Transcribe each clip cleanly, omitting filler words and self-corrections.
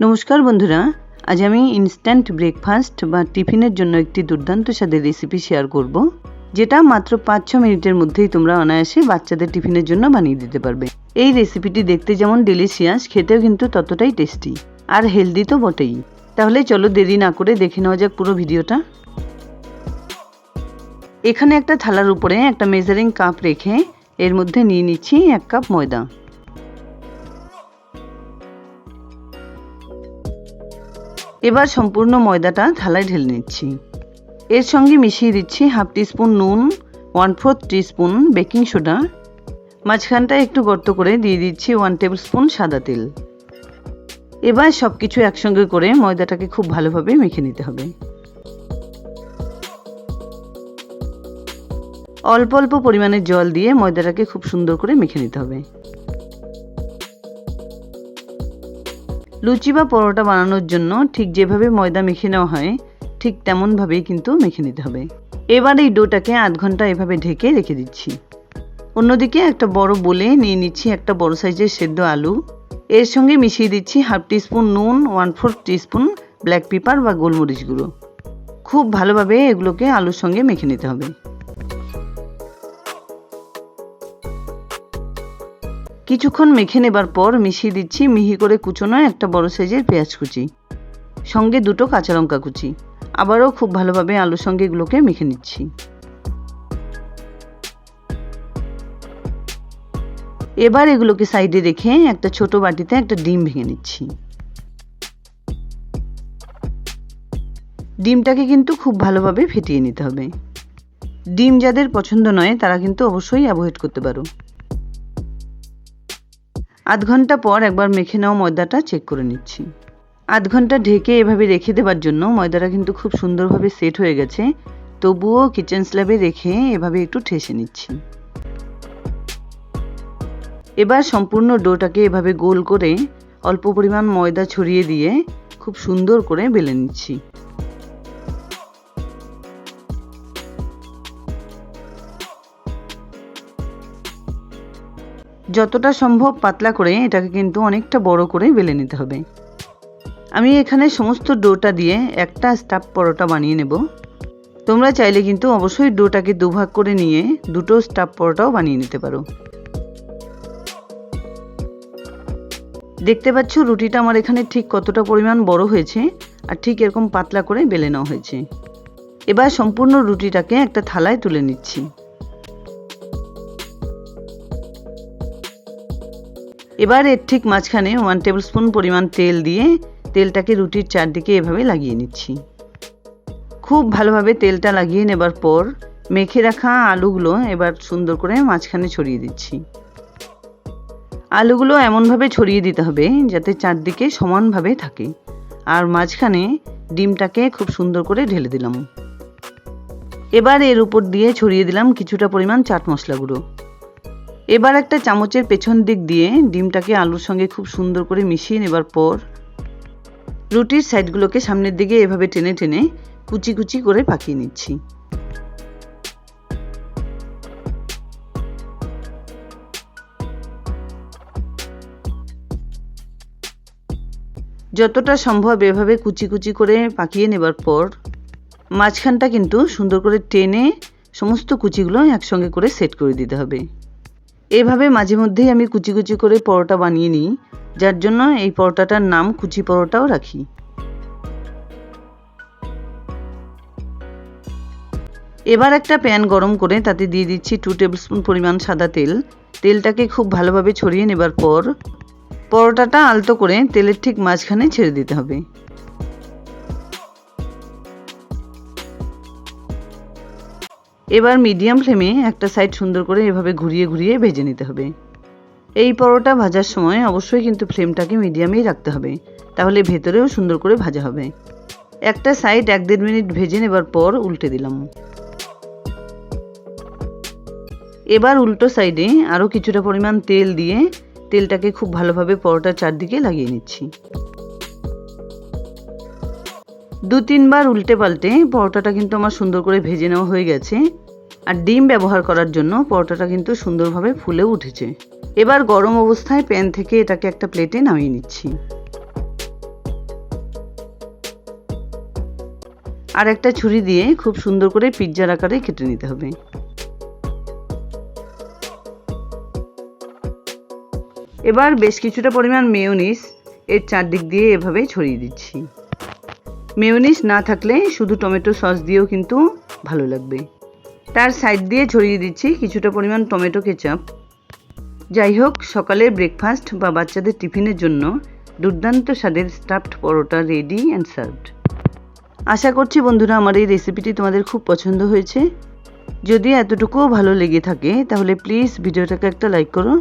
নমস্কার বন্ধুরা, আজ আমি ইনস্ট্যান্ট ব্রেকফাস্ট বা টিফিনের জন্য একটি দুর্দান্ত স্বাদের রেসিপি শেয়ার করব, যেটা মাত্র 5-6 মিনিটের মধ্যেই তোমরা অনায়াসে বাচ্চাদের টিফিনের জন্য বানিয়ে দিতে পারবে। এই রেসিপিটি দেখতে যেমন ডেলিশিয়াস, খেতেও কিন্তু ততটাই টেস্টি আর হেলদি তো বটেই। তাহলে চলো দেরি না করে দেখে নেওয়া যাক পুরো ভিডিওটা। এখানে একটা থালার উপরে একটা মেজারিং কাপ রেখে এর মধ্যে নিয়ে নিচ্ছি 1 কাপ ময়দা। এবার সম্পূর্ণ ময়দাটা থালায় ঢেলে নিচ্ছি। এর সঙ্গে মিশিয়ে দিচ্ছি হাফ টিস্পুন নুন, 1/4 টিস্পুন বেকিং সোডা, মাঝখানটা একটু গর্ত করে দিয়ে দিচ্ছি 1 টেবিল স্পুন সাদা তেল। এবার সব কিছু একসঙ্গে করে ময়দাটাকে খুব ভালোভাবে মেখে নিতে হবে। অল্প অল্প পরিমাণে জল দিয়ে ময়দাটাকে খুব সুন্দর করে মেখে নিতে হবে। লুচি বা পরোটা বানানোর জন্য ঠিক যেভাবে ময়দা মেখে নেওয়া হয় ঠিক তেমনভাবেই কিন্তু মেখে নিতে হবে। এবার এই ডোটাকে আধ ঘন্টা এভাবে ঢেকে রেখে দিচ্ছি। অন্যদিকে একটা বড় বোলে নিয়ে নিচ্ছি একটা বড় সাইজের সেদ্ধ আলু। এর সঙ্গে মিশিয়ে দিচ্ছি হাফ টিস্পুন নুন, 1/4 টিস্পুন ব্ল্যাক পেপার বা গোলমরিচ গুঁড়ো। খুব ভালোভাবে এগুলোকে আলুর সঙ্গে মেখে নিতে হবে। কিছুক্ষণ মেখে নেবার পর মিশিয়ে দিচ্ছি মিহি করে কুচোনো একটা বড় সাইজের পেঁয়াজ কুচি, সঙ্গে 2টো কাঁচা লঙ্কা কুচি। আবারও খুব ভালোভাবে আলুর সঙ্গে এগুলোকে মেখে নিচ্ছি। এবার এগুলোকে সাইডে রেখে একটা ছোট বাটিতে একটা ডিম ভেঙে নিচ্ছি। ডিমটাকে কিন্তু খুব ভালোভাবে ফেটিয়ে নিতে হবে। ডিম যাদের পছন্দ নয় তারা কিন্তু অবশ্যই অ্যাভয়েড করতে পারো। আধ ঘন্টা পর একবার মেখে নেওয়া ময়দাটা চেক করে নিচ্ছি। আধ ঘন্টা ঢেকে এভাবে রেখে দেওয়ার জন্য ময়দাটা কিন্তু খুব সুন্দরভাবে সেট হয়ে গেছে। তবুও কিচেন স্ল্যাবে রেখে এভাবে একটু ঠেসে নিচ্ছি। এবার সম্পূর্ণ ডোটাকে এভাবে গোল করে অল্প পরিমাণ ময়দা ছড়িয়ে দিয়ে খুব সুন্দর করে বেলে নিচ্ছি। যতটা সম্ভব পাতলা করে এটাকে কিন্তু অনেকটা বড় করে বেলে নিতে হবে। আমি এখানে সমস্ত ডোটা দিয়ে একটা স্টাফ পরোটা বানিয়ে নেব। তোমরা চাইলে কিন্তু অবশ্যই ডোটাকে দুভাগ করে নিয়ে 2টো স্টাফ পরোটাও বানিয়ে নিতে পারো। দেখতে পাচ্ছ রুটিটা আমার এখানে ঠিক কতটা পরিমাণ বড় হয়েছে আর ঠিক এরকম পাতলা করে বেলে নেওয়া হয়েছে। এবার সম্পূর্ণ রুটিটাকে একটা থালায় তুলে নিচ্ছি। এবার এর ঠিক মাঝখানে 1 টেবিল স্পুন পরিমাণ তেল দিয়ে তেলটাকে রুটির চারদিকে এভাবে লাগিয়ে নিচ্ছি। খুব ভালোভাবে তেলটা লাগিয়ে নেবার পর মেখে রাখা আলুগুলো এবার সুন্দর করে মাঝখানে ছড়িয়ে দিচ্ছি। আলুগুলো এমনভাবে ছড়িয়ে দিতে হবে যাতে চারদিকে সমানভাবে থাকে। আর মাঝখানে ডিমটাকে খুব সুন্দর করে ঢেলে দিলাম। এবার এর উপর দিয়ে ছড়িয়ে দিলাম কিছুটা পরিমাণ চাট মশলা গুঁড়ো। এবার একটা চামচের পেছন দিক দিয়ে ডিমটাকে আলুর সঙ্গে খুব সুন্দর করে মিশিয়ে নেবার পর রুটির সাইডগুলোকে সামনের দিকে এভাবে টেনে টেনে কুচি কুচি করে পাকিয়ে নিচ্ছি। যতটা সম্ভব এভাবে কুচি কুচি করে পাকিয়ে নেবার পর মাঝখানটা কিন্তু সুন্দর করে টেনে সমস্ত কুচিগুলো একসঙ্গে করে সেট করে দিতে হবে। এভাবে মাঝে মধ্যেই আমি কুচি কুচি করে পরোটা বানিয়ে নিই, যার জন্য এই পরোটাটার নাম কুচি পরোটাও রাখি। এবার একটা প্যান গরম করে তাতে দিয়ে দিচ্ছি 2 টেবিল স্পুন পরিমাণ সাদা তেল। তেলটাকে খুব ভালোভাবে ছড়িয়ে নেবার পর পরোটাটা আলতো করে তেলের ঠিক মাঝখানে ছেড়ে দিতে হবে। এবার মিডিয়াম ফ্লেমে একটা সাইড সুন্দর করে এভাবে ঘুরিয়ে ঘুরিয়ে ভেজে নিতে হবে। এই পরোটা ভাজার সময় অবশ্যই কিন্তু ফ্লেমটাকে মিডিয়ামেই রাখতে হবে, তাহলে ভেতরেও সুন্দর করে ভাজা হবে। একটা সাইড 1-1.5 মিনিট ভেজে নেবার পর উল্টে দিলাম। এবার উল্টো সাইডে আরও কিছুটা পরিমাণ তেল দিয়ে তেলটাকে খুব ভালোভাবে পরোটার চারদিকে লাগিয়ে নিচ্ছি। 2-3 বার উল্টে পাল্টে পরোটাটা কিন্তু আমার সুন্দর করে ভেজে নেওয়া হয়ে গেছে। আর ডিম ব্যবহার করার জন্য পরোটাটা কিন্তু সুন্দরভাবে ফুলেও উঠেছে। এবার গরম অবস্থায় প্যান থেকে এটাকে একটা প্লেটে নামিয়ে নিচ্ছি। আর একটা ছুরি দিয়ে খুব সুন্দর করে পিৎজার আকারে কেটে নিতে হবে। এবার বেশ কিছুটা পরিমাণ মেয়োনিজ এর চারদিক দিয়ে এভাবে ছড়িয়ে দিচ্ছি। মেয়োনিজ না থাকলে শুধু টমেটো সস দিয়েও কিন্তু ভালো লাগবে। তার সাইড দিয়ে ছড়িয়ে দিচ্ছি কিছুটা পরিমাণ টমেটো কেচাপ। যাই হোক, সকালের ব্রেকফাস্ট বা বাচ্চাদের টিফিনের জন্য দুর্দান্ত স্বাদের stuffed paratha ready and served. আশা করছি বন্ধুরা আমার এই রেসিপিটি তোমাদের খুব পছন্দ হয়েছে। যদি এতটুকুও ভালো লেগে থাকে তাহলে প্লিজ ভিডিওটাকে একটা লাইক করো,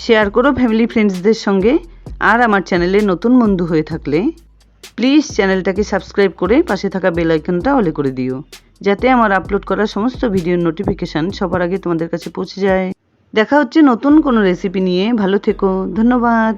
শেয়ার করো ফ্যামিলি ফ্রেন্ডসদের সঙ্গে। আর আমার চ্যানেলে নতুন বন্ধু হয়ে থাকলে প্লিজ চ্যানেলটাকে সাবস্ক্রাইব করে পাশে থাকা বেল আইকনটা অলে করে দিও, যাতে আমার আপলোড করা সমস্ত ভিডিওর নোটিফিকেশান সবার আগে তোমাদের কাছে পৌঁছে যায়। দেখা হচ্ছে নতুন কোনো রেসিপি নিয়ে। ভালো থেকো, ধন্যবাদ।